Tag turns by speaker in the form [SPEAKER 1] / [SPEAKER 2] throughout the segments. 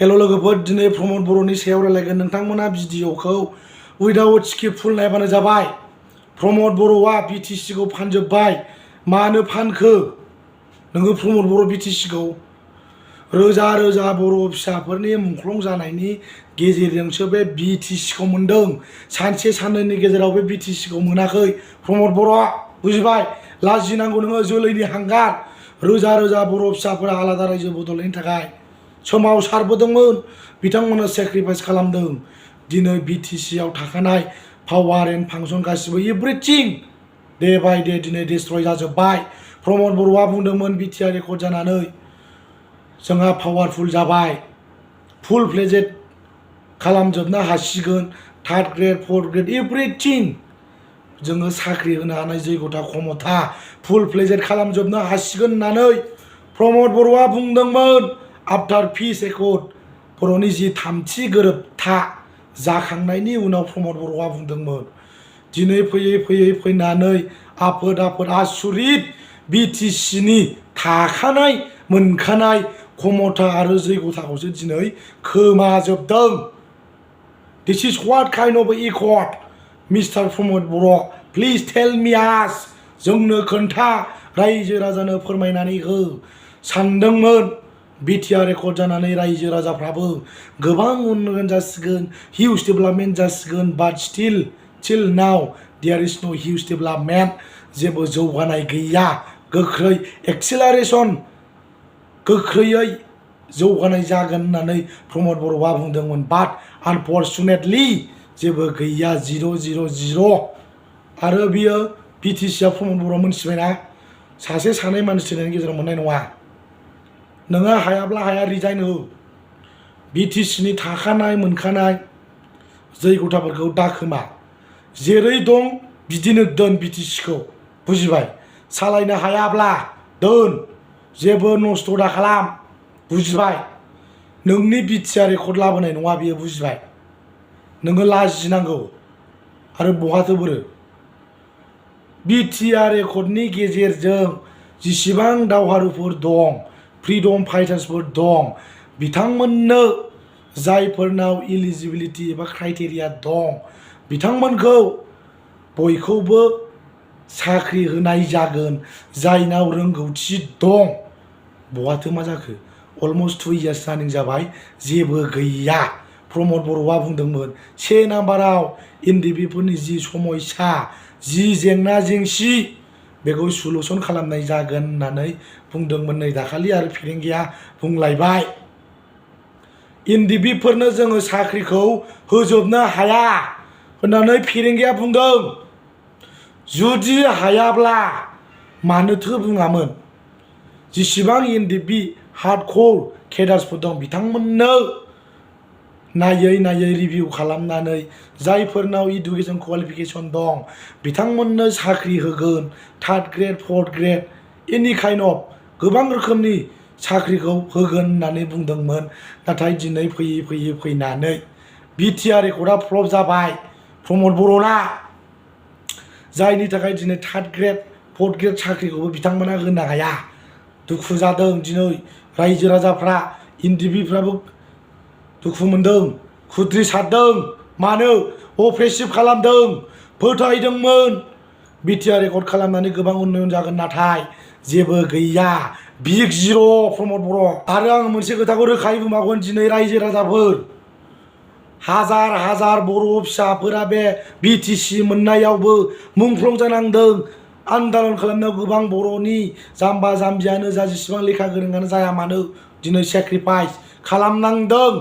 [SPEAKER 1] हेल' लोगोफोर दिनै प्रमद बर'नि सायाव रायलायगोन नोंथांमोना भिडिअखौ उइदाउट स्किप फुल नायबानो जाबाय। प्रमद बर'आ BTC खौ फानजोब्बाय। मानो फानखो नोङो प्रमद बर' BTC खौ? रोजा रोजा बर' फिसाफोरनि मुंख्लं जानायनि गेजेरजोंसो बे BTC खौ मोनदों। सानसे साननैनि गेजेराव बे BTC खौ मोनाखै प्रमद बर', बुजिबाय? लाजिनांगौ नोङो जोलैनि हांगार। रोजा रोजा बर' फिसाफोरा आलादा रायजो बदलनायनि थाखाय सोमावसारबोदोंमोन, बिथांमोना सेक्रिफाइस खालामदों। दिनै BTC आव थाखानाय पावार एन्ड फांसन गासिबो एभ्रिथिं डे बाय डे दिनै डिस्ट्रय जाजोब्बाय। प्रमद बर'आ बुंदोंमोन BTR रेकर्ड जानानै जोंहा पावारफुल जाबाय, फुल फ्लेजेड खालामजोबनो हासिगोन, third grade fourth grade everything जोङो साख्रि होनो हानाय जैगथा क्षमता फुल फ्लेजेड खालामजोबनो हासिगोन होननानै प्रमद बर'आ बुंदोंमोन। आफ्टार पिस एकर्ड बर'नि जि थामथि गोरोबथा जाखांनायनि उनाव प्रमद बर'आ बुंदोंमोन। दिनै फैयै फैयै फैनानै आफोद आसुरित BTC नि थाखानाय मोनखानाय क्षमता आरो जैगथाखौसो दिनै खोमाजोबदों। This is what kind of accord mister Pramod Boro'? Please tell me आस, जोंनो खोन्था, रायजो राजानो फोरमायनानै हो। सानदोंमोन BTR रेकर्ड जानानै रायजो राजाफ्राबो गोबां उन्नयन जासिगोन, हिउज डेभेलपमेन्ट जासिगोन, बाट स्टिल नाउ देयर इज नो हिउज डेभेलपमेन्ट। जेबो जौगानाय गैया, गोख्रै एक्सेलारेसन गोख्रैयै जौगानाय जागोन होननानै प्रमद बर'आ बुंदोंमोन। बाट आनफर्चुनेटलि जेबो गैया, 0 आरो बियो BTC आ प्रमद बर'आ मोनथिबायना सासे सानै मानसि थैनायनि गेजेराव मोननाय नङा। नोङो हायाब्ला हाया रिजाइन हो। BTC नि थाखानाय मोनखानाय जैगथाफोरखौ दाखोमा, जेरै दं बिदिनो दोन BTC खौ, बुजिबाय? सालायनो हायाब्ला दोन, जेबो नस्थ' दा खालाम, बुजिबाय? नोंनि BTR रेकर्ड लाबोनाय नङा बियो, बुजिबाय? नोङो लाजिनांगौ आरो बहाथो बोरो? BTR रेकर्डनि गेजेरजों जेसेबां दावहारुफोर दं, फ्रिडम फाइटार्सफोर दं, बिथांमोननो जायफोरनाव इलिजिबिलिटि एबा क्राइटेरिया दं बिथांमोनखौ बयखौबो साख्रि होनाय जागोन, जायनाव रोंगौथि दं। बहाथो मा जाखो? अलमस्ट 2 इयार्स रानिं जाबाय, जेबो गैया। प्रमद बर'आ बुंदोंमोन 1 नाम्बाराव NDB-फोरनि जि समयसा, जि जेंना जेंसि बेखौ सलुसन खालामनाय जागोन होननानै बुंदोंमोन। नै दाखालि आरो फेरेंगिया बुंलायबाय NDB-फोरनो जोङो साख्रिखौ होजोबनो हाया होननानै फेरेंगिया बुंदों। जुदि हायाब्ला मानोथो बुङामोन? जेसेबां NDB हार्डक'र केडार्सफोर दं बिथांमोननो नायै रिभिउ खालामनानै जायफोरनाव इडुकेसन क्वालिफिकेसन दं बिथांमोननो साख्रि होगोन, थार्ड ग्रेड फर्थ ग्रेड एनि काइन्ड अफ गोबां रोखोमनि साख्रिखौ होगोन होननानै बुंदोंमोन। नाथाय दिनै फैयै फैनानै BTR रेकर्डआ फ्लप जाबाय प्रमद बर'ना, जायनि थाखाय दिनै थार्ड ग्रेड फर्थ ग्रेड साख्रिखौबो बिथांमोना होनो हाया। दुखु जादों दिनै रायजो राजाफ्रा, NDB-फ्राबो दुखु मोनदों, खुद्रि सारदों। मानो? अप्रेसिभ खालामदों, फोथायदोंमोन BTR रेकर्ड खालामनानै गोबां उन्नयन जागोन, नाथाय जेबो गैया, बिग 0 प्रमद बर'। आरो आं मोनसे खोथाखौ रोखायै बुंबावगोन, दिनै रायजो राजाफोर, हाजार बर' फिसाफोरा बे BTC मोननायावबो मुंख्लं जानांदों। आन्दालन खालामनायाव गोबां बर'नि जाम्बा जाम्बियानो जा, जेसेबां लेखा गोरोंआनो जाया मानो, दिनै सेक्रिफाइस खालामनांदों।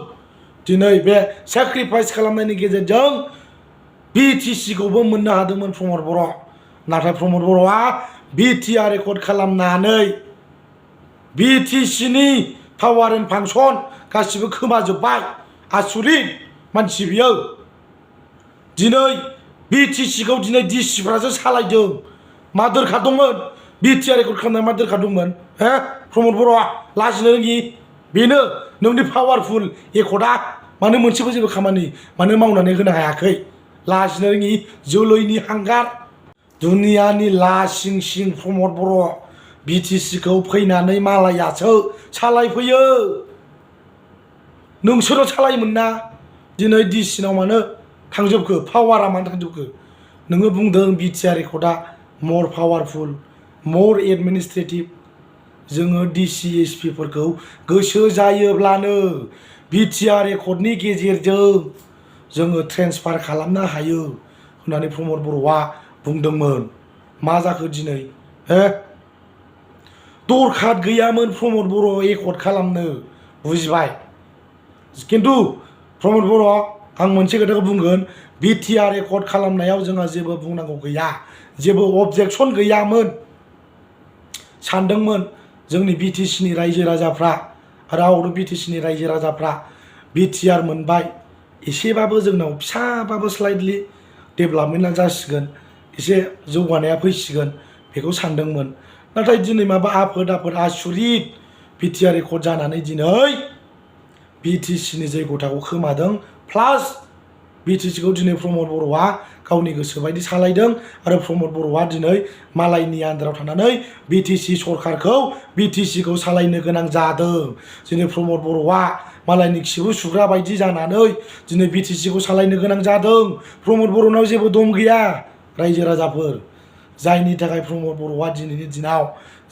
[SPEAKER 1] दिनै बे सेक्रिफाइस खालामनायनि गेजेरजों BTC खौबो मोननो हादोंमोन प्रमद बर'। नाथाय प्रमद बर'आ BTR रेकर्ड खालामनानै BTC नि पावार एन्ड फांसन गासिबो खोमाजोब्बाय। आसुरित मानसि बियो। दिनै BTC खौ दिनै डिसिफ्रासो सालायदों। मा दरखार दंमोन BTR रेकर्ड खालामनाय? मा दरखार दंमोन? हे प्रमद बर'आ लाजिनो रोङि? बेनो नोंनि पावारफुल एकर्डआ। मानो मोनसेबो जेबो खामानि मानो मावनानै होनो हायाखै? लाजिनो रोङि जोलैनि हांगार। दुनियानि लासिं प्रमद बर'। BTC खौ फैनानै मालायासो सालायफैयो। नोंसोरो सालायोमोन ना दिनै डिसिनाव मानो थांजोबखो पावारा मानो थांजोबखो नोङो बुंदों बिटिआर रेकर्डआ मर पावारफुल मर एडमिनिस्ट्रेटिभ जोङो डिसि एसपिफोरखौ गोसो जायोब्लानो बिटिआर रेकर्डनि गेजेरजों जोङो ट्रेन्सफार खालामनो हायो होननानै प्रमद बर'आ बुंदोंमोन मा जाखो दिनै हो दरखार गैयामोन प्रमद बर' एकर्ड खालामनो बुजिबाय खिन्थु प्रमद बर' आं मोनसे खोथाखौ बुंगोन बिटिआर रेकर्ड खालामनायाव जोंहा जेबो बुंनांगौ गैया जेबो अबजेक्सन गैयामोन सानदोंमोन जोंनि बिटिसिनि रायजो राजाफ्रा रावबो बिटिसिनि रायजो राजाफ्रा बिटिआर मोनबाय एसेबाबो जोंनाव फिसाबाबो स्लाइटलि डेभेलपमेन्टआ जासिगोन एसे जौगानाया फैसिगोन बेखौ सानदोंमोन नाथाय दिनै माबा आफोद आसुरित बिटिआर रेकर्ड जानानै दिनै बिटिसिनि जयग'थाखौ खोमादों प्लास बिटिसिखौ दिनै प्रमद बर'आ गावनि गोसोबायदि सालायदों आरो प्रमद बर'आ दिनै मालायनि आन्दाराव थानानै बिटिसि सरकारखौ बिटिसिखौ सालायनो गोनां जादों दिनै प्रमद बर'आ मालायनि खिबु सुग्रा बायदि जानानै दिनै बिटिसिखौ सालायनो गोनां जादों प्रमद बर'नाव जेबो दम गैया रायजो राजाफोर जायनि थाखाय प्रमद बर'आ दिनैनि दिनाव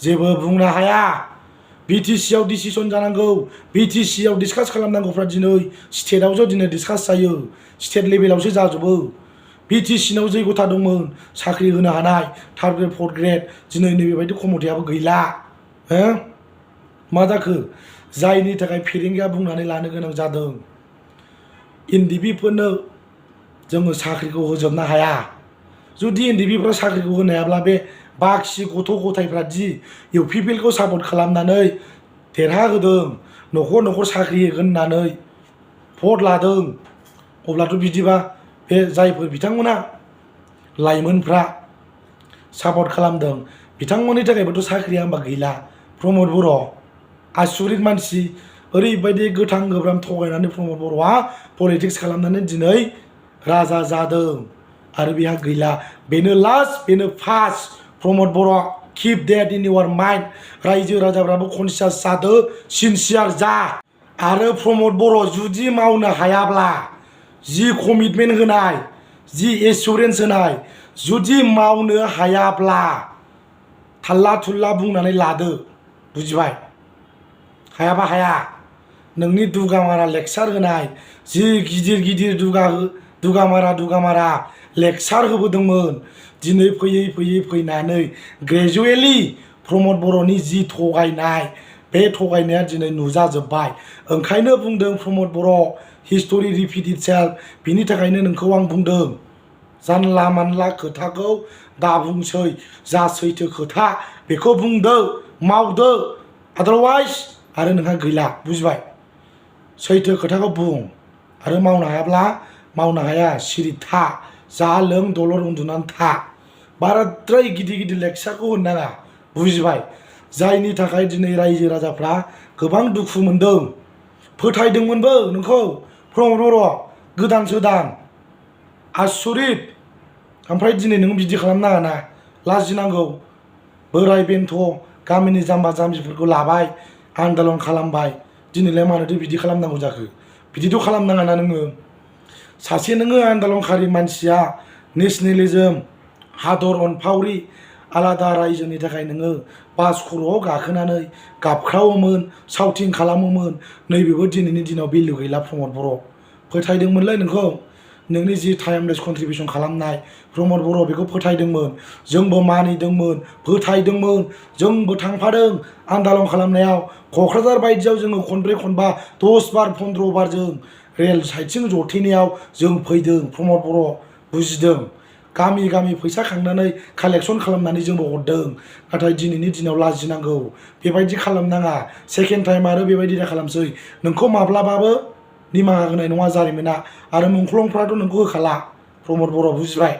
[SPEAKER 1] जेबो बुंनो हाया बिटिसिआव डिसिसन जानांगौ बिटिसिआव डिसकास खालामनांगौफ्रा दिनै स्टेटआवसो दिनै डिसकास जायो स्टेट लेभेलावसो जाजोबो बिटिसिनाव जयग'था दंमोन साख्रि होनो हानाय थार्ड ग्रेड फर्थ ग्रेड दिनै नैबेबायदि खमथायाबो गैला हो मा जाखो जायनि थाखाय फेरेंगाया बुंनानै लानो गोनां जादों एनडिबिफोरनो जोङो साख्रिखौ होजोबनो हाया जुदि एनडिबिफ्रा साख्रिखौ होनो हायाब्ला बे बाखि गथ' गथायफ्रा दि इउपिपिएलखौ सापर्ट खालामनानै देरहाहोदों न'खर न'खर साख्रि होगोन होननानै भट लादों अब्लाथ' बिदिबा बे जायफोर बिथांमोना लाइमोनफ्रा सापर्ट खालामदों बिथांमोननि थाखायबोथ' साख्रिया होमबा गैला प्रमद बर' आसुरित मानसि ओरैबायदि गोथां गोब्राम थगायनानै प्रमद बर'आ पलिटिक्स खालामनानै दिनै राजा जादों आरो बेहा गैला बेनो लास्ट बेनो फार्स्ट प्रमद बर' किप देट इन इउर माइन्ड रायजो राजाफ्राबो कनसियास जादो सिनसियार जा आरो प्रमद बर' जुदि मावनो हायाब्ला जि कमिटमेन्ट होनाय जि एसुरेन्स होनाय जुदि मावनो हायाब्ला थाल्ला थुल्ला बुंनानै लादो बुजिबाय हायाबा हाया नोंनि दुगामारा लेक्सार होनाय जि गिदिर गिदिर दुगामारा लेक्सार होबोदोंमोन दिनै फैयै फैयै फैनानै ग्रेजुवेलि प्रमद बर'नि जि थगायनाय बे थगायनाया दिनै नुजाजोब्बाय ओंखायनो बुंदों प्रमद बर' हिस्टरि रिपिट इटसेल्फ बिनि थाखायनो नोंखौ आं बुंदों जानला मानला खोथाखौ दा बुंसै जा सैथो खोथा बेखौ बुंदो मावदो आदारवाइज आरो नोंहा गैला बुजिबाय सैथो खोथाखौ बुं आरो मावनो हायाब्ला मावनो हाया सिरि था जा लों दलर उन्दुनानै था बाराद्राय गिदिर गिदिर लेक्सारखौ होनो नाङा बुजिबाय जायनि थाखाय दिनै रायजो राजाफ्रा गोबां दुखु मोनदों फोथायदोंमोनबो नोंखौ प्रमद बर' गोदान सोदान आसुरित ओमफ्राय दिनै नों बिदि खालामनाङा ना लाजिनांगौ बोराय बेन्थ' गामिनि जाम्बा जाम्बिफोरखौ लाबाय आन्दालन खालामबाय दिनैलाय मानोथो बिदि खालामनांगौ जाखो बिदिथ' खालामनाङा ना नोङो सासे नोङो आन्दालनखारि मानसिया नेसनेलिजम हादर अनफावरि आलादा रायजोनि थाखाय नोङो बास खर'आव गाखोनानै गाबख्रावोमोन साउटिं खालामोमोन नैबेबो दिनैनि दिनाव भेलु गैला प्रमद बर' फोथायदोंमोनलै नोंखौ नोंनि जि टाइमलेस कन्ट्रिबिउसन खालामनाय प्रमद बर' बेखौ फोथायदोंमोन जोंबो मानिदोंमोन फोथायदोंमोन जोंबो थांफादों आन्दालन खालामनायाव क'क्राझार बायदियाव जोङो खनब्रै खनबा 10 बार 15 बार जों रेल साइडसिम जथेनायाव जों फैदों प्रमद बर' बुजिदों गामि गामि फैसा खांनानै कालेक्सन खालामनानै जोंबो हरदों नाथाय दिनैनि दिनाव लाजिनांगौ बेबायदि खालामनाङा सेकेन्ड टाइम आरो बेबायदि दा खालामसै नोंखौ माब्लाबाबो निमाहा होनाय नङा जारिमिना आरो मुंख्लंफ्राथ' नोंखौ होखाला प्रमद बर' बुजिबाय।